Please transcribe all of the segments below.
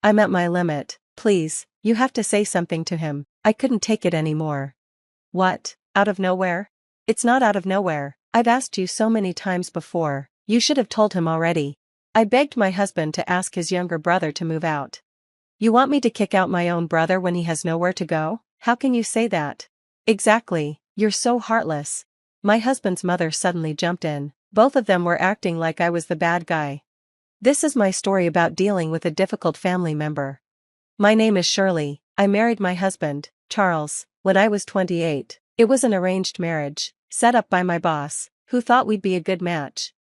I'm at my limit. Please, you have to say something to him. I couldn't take it anymore. What? Out of nowhere? It's not out of nowhere. I've asked you so many times before. You should have told him already. I begged my husband to ask his younger brother to move out. You want me to kick out my own brother when he has nowhere to go? How can you say that? Exactly, you're so heartless. My husband's mother suddenly jumped in. Both of them were acting like I was the bad guy. This is my story about dealing with a difficult family member. My name is Shirley. I married my husband, Charles, when I was 28. It was an arranged marriage, set up by my boss, who thought we'd be a good match.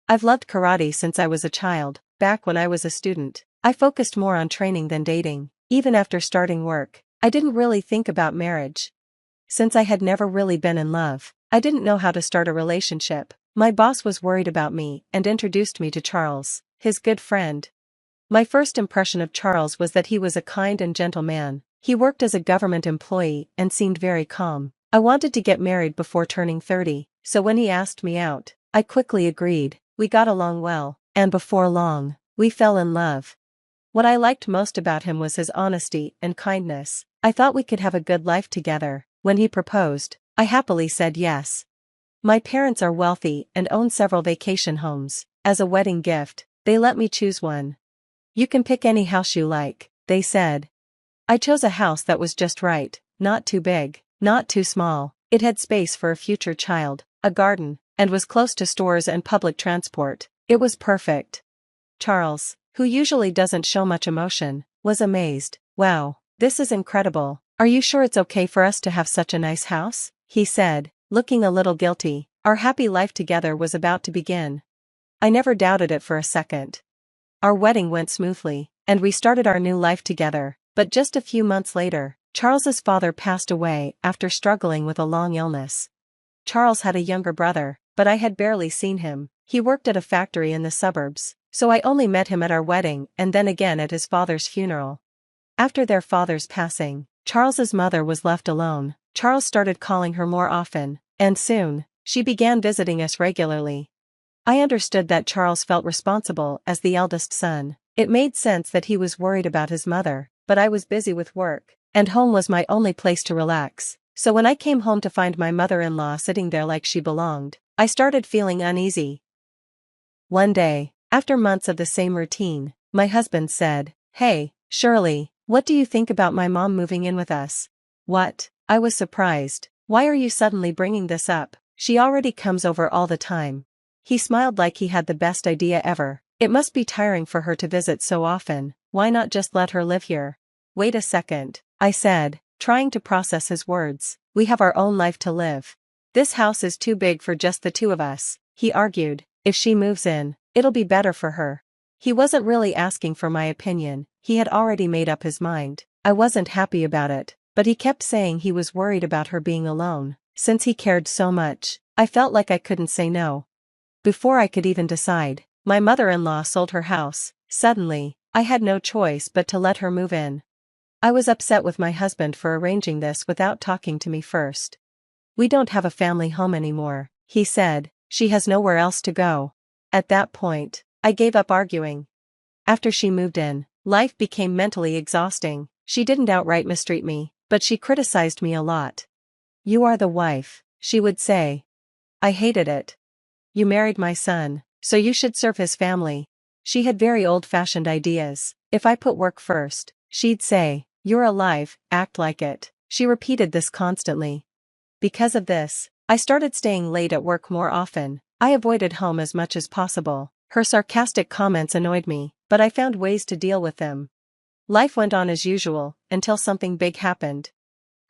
I've loved karate since I was a child. Back when I was a student, I focused more on training than dating. Even after starting work, I didn't really think about marriage. Since I had never really been in love, I didn't know how to start a relationship. My boss was worried about me and introduced me to Charles, his good friend. My first impression of Charles was that he was a kind and gentle man. He worked as a government employee and seemed very calm. I wanted to get married before turning 30, so when he asked me out, I quickly agreed. We got along well, and before long, we fell in love. What I liked most about him was his honesty and kindness. I thought we could have a good life together. When he proposed, I happily said yes. My parents are wealthy and own several vacation homes. As a wedding gift, they let me choose one. You can pick any house you like, they said. I chose a house that was just right, not too big, not too small. It had space for a future child, a garden, and was close to stores and public transport. It was perfect. Charles, who usually doesn't show much emotion, was amazed. Wow, this is incredible. Are you sure it's okay for us to have such a nice house? He said, looking a little guilty. Our happy life together was about to begin. I never doubted it for a second. Our wedding went smoothly, and we started our new life together. But just a few months later, Charles's father passed away after struggling with a long illness. Charles had a younger brother, but I had barely seen him. He worked at a factory in the suburbs, so I only met him at our wedding and then again at his father's funeral. After their father's passing, Charles's mother was left alone. Charles started calling her more often, and soon, she began visiting us regularly. I understood that Charles felt responsible as the eldest son. It made sense that he was worried about his mother, but I was busy with work, and home was my only place to relax. So when I came home to find my mother-in-law sitting there like she belonged, I started feeling uneasy. One day, after months of the same routine, my husband said, "Hey, Shirley, what do you think about my mom moving in with us?" What? I was surprised. Why are you suddenly bringing this up? She already comes over all the time. He smiled like he had the best idea ever. It must be tiring for her to visit so often. Why not just let her live here? Wait a second, I said, trying to process his words. We have our own life to live. This house is too big for just the two of us, he argued. If she moves in, it'll be better for her. He wasn't really asking for my opinion. He had already made up his mind. I wasn't happy about it, but he kept saying he was worried about her being alone. Since he cared so much, I felt like I couldn't say no. Before I could even decide, my mother-in-law sold her house. Suddenly, I had no choice but to let her move in. I was upset with my husband for arranging this without talking to me first. We don't have a family home anymore, he said. She has nowhere else to go. At that point, I gave up arguing. After she moved in, life became mentally exhausting. She didn't outright mistreat me, but she criticized me a lot. "You are the wife," she would say. I hated it. "You married my son, so you should serve his family." She had very old-fashioned ideas. If I put work first, she'd say, "You're alive, act like it." She repeated this constantly. Because of this, I started staying late at work more often. I avoided home as much as possible. Her sarcastic comments annoyed me, but I found ways to deal with them. Life went on as usual, until something big happened.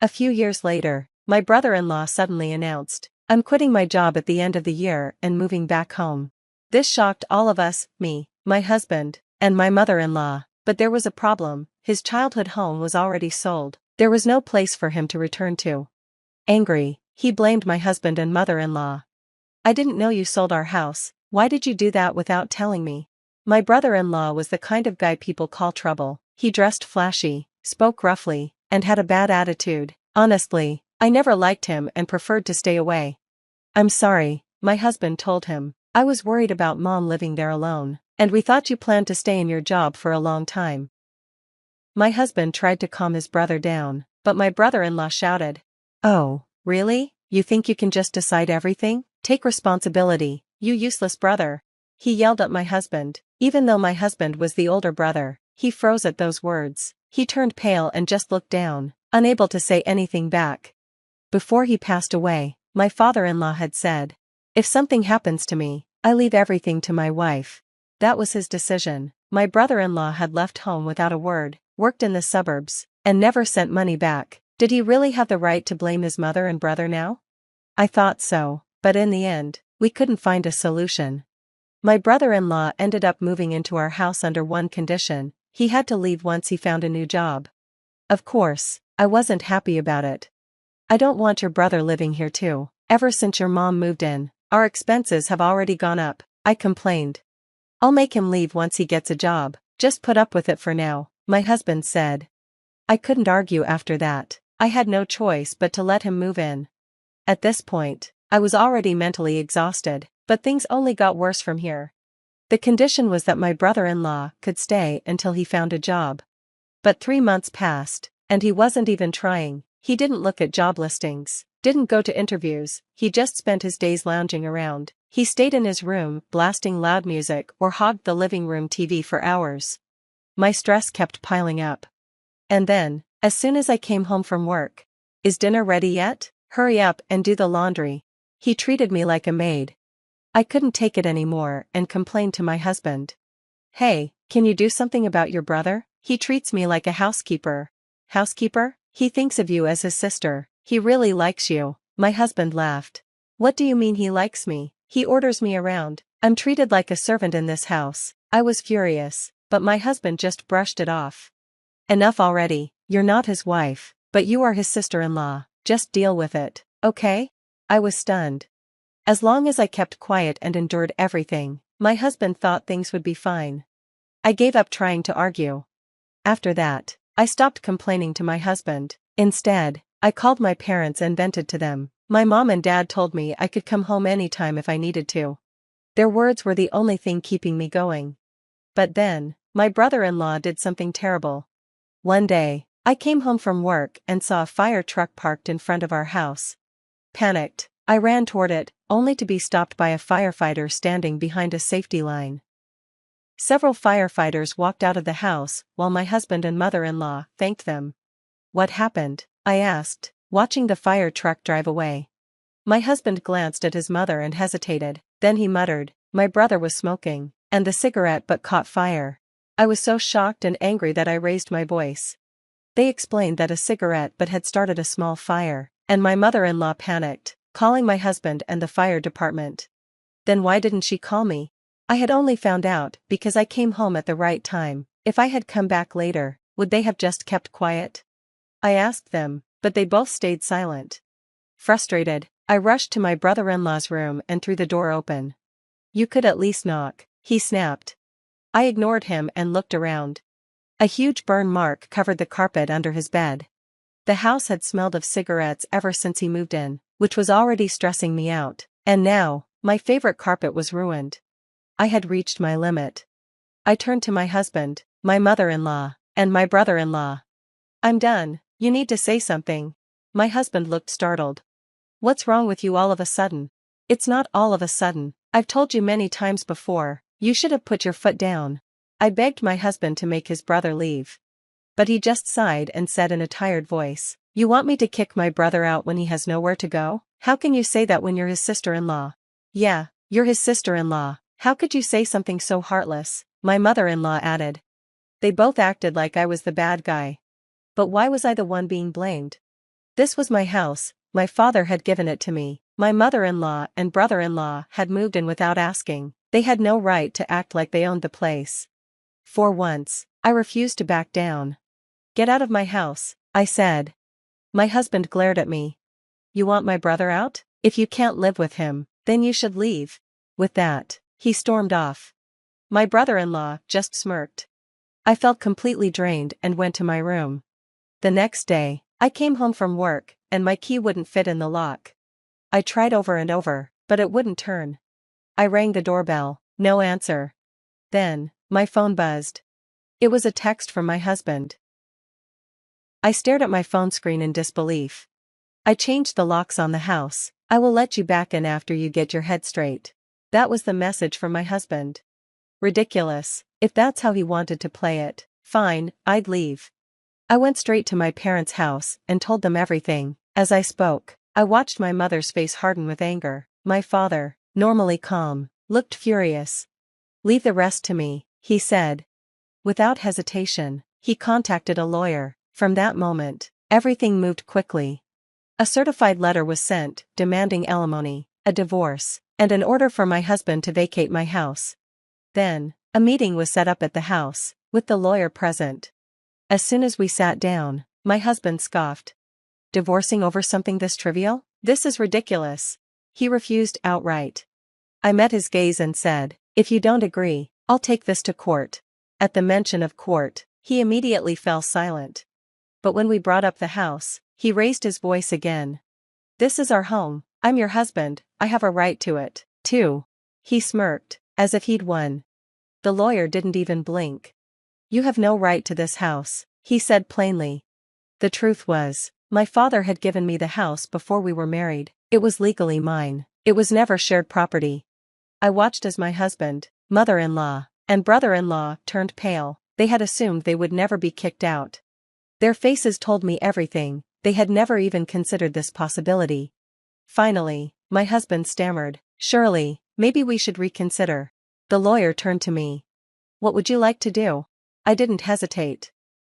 A few years later, my brother-in-law suddenly announced, "I'm quitting my job at the end of the year and moving back home." This shocked all of us, me, my husband, and my mother-in-law, but there was a problem. His childhood home was already sold. There was no place for him to return to. Angry, he blamed my husband and mother-in-law. "I didn't know you sold our house. Why did you do that without telling me?" My brother-in-law was the kind of guy people call trouble. He dressed flashy, spoke roughly, and had a bad attitude. Honestly, I never liked him and preferred to stay away. "I'm sorry," my husband told him. "I was worried about Mom living there alone, and we thought you planned to stay in your job for a long time." My husband tried to calm his brother down, but my brother-in-law shouted, "Oh, really? You think you can just decide everything? Take responsibility, you useless brother." He yelled at my husband. Even though my husband was the older brother, he froze at those words. He turned pale and just looked down, unable to say anything back. Before he passed away, my father-in-law had said, "If something happens to me, I leave everything to my wife." That was his decision. My brother-in-law had left home without a word, worked in the suburbs, and never sent money back. Did he really have the right to blame his mother and brother now? I thought so, but in the end, we couldn't find a solution. My brother-in-law ended up moving into our house under one condition: he had to leave once he found a new job. Of course, I wasn't happy about it. "I don't want your brother living here too. Ever since your mom moved in, our expenses have already gone up," I complained. "I'll make him leave once he gets a job, just put up with it for now," my husband said. I couldn't argue after that. I had no choice but to let him move in. At this point, I was already mentally exhausted, but things only got worse from here. The condition was that my brother-in-law could stay until he found a job. But 3 months passed, and he wasn't even trying. He didn't look at job listings, didn't go to interviews, he just spent his days lounging around. He stayed in his room, blasting loud music, or hogged the living room TV for hours. My stress kept piling up. And then, as soon as I came home from work, "Is dinner ready yet? Hurry up and do the laundry." He treated me like a maid. I couldn't take it anymore and complained to my husband. "Hey, can you do something about your brother? He treats me like a housekeeper." "Housekeeper? He thinks of you as his sister. He really likes you." My husband laughed. "What do you mean he likes me? He orders me around. I'm treated like a servant in this house." I was furious, but my husband just brushed it off. "Enough already, you're not his wife, but you are his sister-in-law, just deal with it, okay?" I was stunned. As long as I kept quiet and endured everything, my husband thought things would be fine. I gave up trying to argue. After that, I stopped complaining to my husband. Instead, I called my parents and vented to them. My mom and dad told me I could come home anytime if I needed to. Their words were the only thing keeping me going. But then, my brother-in-law did something terrible. One day, I came home from work and saw a fire truck parked in front of our house. Panicked, I ran toward it, only to be stopped by a firefighter standing behind a safety line. Several firefighters walked out of the house, while my husband and mother-in-law thanked them. "What happened?" I asked, watching the fire truck drive away. My husband glanced at his mother and hesitated, then he muttered, "My brother was smoking, and the cigarette butt caught fire." I was so shocked and angry that I raised my voice. They explained that a cigarette butt had started a small fire, and my mother-in-law panicked, calling my husband and the fire department. Then why didn't she call me? I had only found out because I came home at the right time. If I had come back later, would they have just kept quiet? I asked them, but they both stayed silent. Frustrated, I rushed to my brother-in-law's room and threw the door open. "You could at least knock," he snapped. I ignored him and looked around. A huge burn mark covered the carpet under his bed. The house had smelled of cigarettes ever since he moved in, which was already stressing me out, and now, my favorite carpet was ruined. I had reached my limit. I turned to my husband, my mother-in-law, and my brother-in-law. "I'm done, you need to say something." My husband looked startled. "What's wrong with you all of a sudden?" "It's not all of a sudden, I've told you many times before, you should have put your foot down." I begged my husband to make his brother leave. But he just sighed and said in a tired voice, "You want me to kick my brother out when he has nowhere to go? How can you say that when you're his sister-in-law?" "Yeah, you're his sister-in-law. How could you say something so heartless?" my mother-in-law added. They both acted like I was the bad guy. But why was I the one being blamed? This was my house, my father had given it to me. My mother-in-law and brother-in-law had moved in without asking. They had no right to act like they owned the place. For once, I refused to back down. "Get out of my house," I said. My husband glared at me. "You want my brother out? If you can't live with him, then you should leave." With that, he stormed off. My brother-in-law just smirked. I felt completely drained and went to my room. The next day, I came home from work, and my key wouldn't fit in the lock. I tried over and over, but it wouldn't turn. I rang the doorbell, no answer. Then, my phone buzzed. It was a text from my husband. I stared at my phone screen in disbelief. I changed the locks on the house. I will let you back in after you get your head straight. That was the message from my husband. Ridiculous. If that's how he wanted to play it, fine, I'd leave. I went straight to my parents' house and told them everything. As I spoke, I watched my mother's face harden with anger. My father, normally calm, looked furious. Leave the rest to me, he said. Without hesitation, he contacted a lawyer. From that moment, everything moved quickly. A certified letter was sent, demanding alimony, a divorce, and an order for my husband to vacate my house. Then, a meeting was set up at the house, with the lawyer present. As soon as we sat down, my husband scoffed. Divorcing over something this trivial? This is ridiculous. He refused outright. I met his gaze and said, if you don't agree, I'll take this to court. At the mention of court, he immediately fell silent. But when we brought up the house, he raised his voice again. This is our home, I'm your husband, I have a right to it, too. He smirked, as if he'd won. The lawyer didn't even blink. You have no right to this house, he said plainly. The truth was, my father had given me the house before we were married. It was legally mine. It was never shared property. I watched as my husband, mother-in-law, and brother-in-law turned pale. They had assumed they would never be kicked out. Their faces told me everything. They had never even considered this possibility. Finally, my husband stammered, Shirley, maybe we should reconsider. The lawyer turned to me. What would you like to do? I didn't hesitate.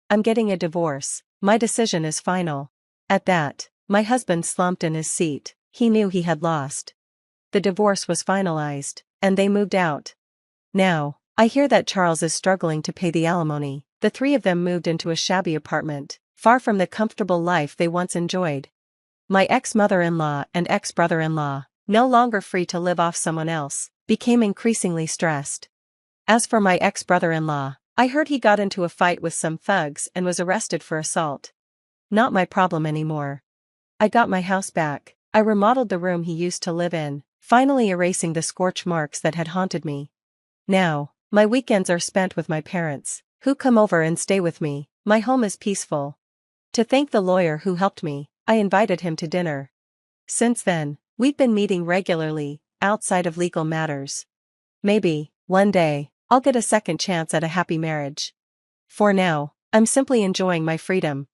I'm getting a divorce. My decision is final. At that, my husband slumped in his seat. He knew he had lost. The divorce was finalized, and they moved out. Now, I hear that Charles is struggling to pay the alimony. The three of them moved into a shabby apartment, far from the comfortable life they once enjoyed. My ex-mother-in-law and ex-brother-in-law, no longer free to live off someone else, became increasingly stressed. As for my ex-brother-in-law, I heard he got into a fight with some thugs and was arrested for assault. Not my problem anymore. I got my house back. I remodeled the room he used to live in, finally erasing the scorch marks that had haunted me. Now, my weekends are spent with my parents, who come over and stay with me. My home is peaceful. To thank the lawyer who helped me, I invited him to dinner. Since then, we've been meeting regularly, outside of legal matters. Maybe, one day, I'll get a second chance at a happy marriage. For now, I'm simply enjoying my freedom.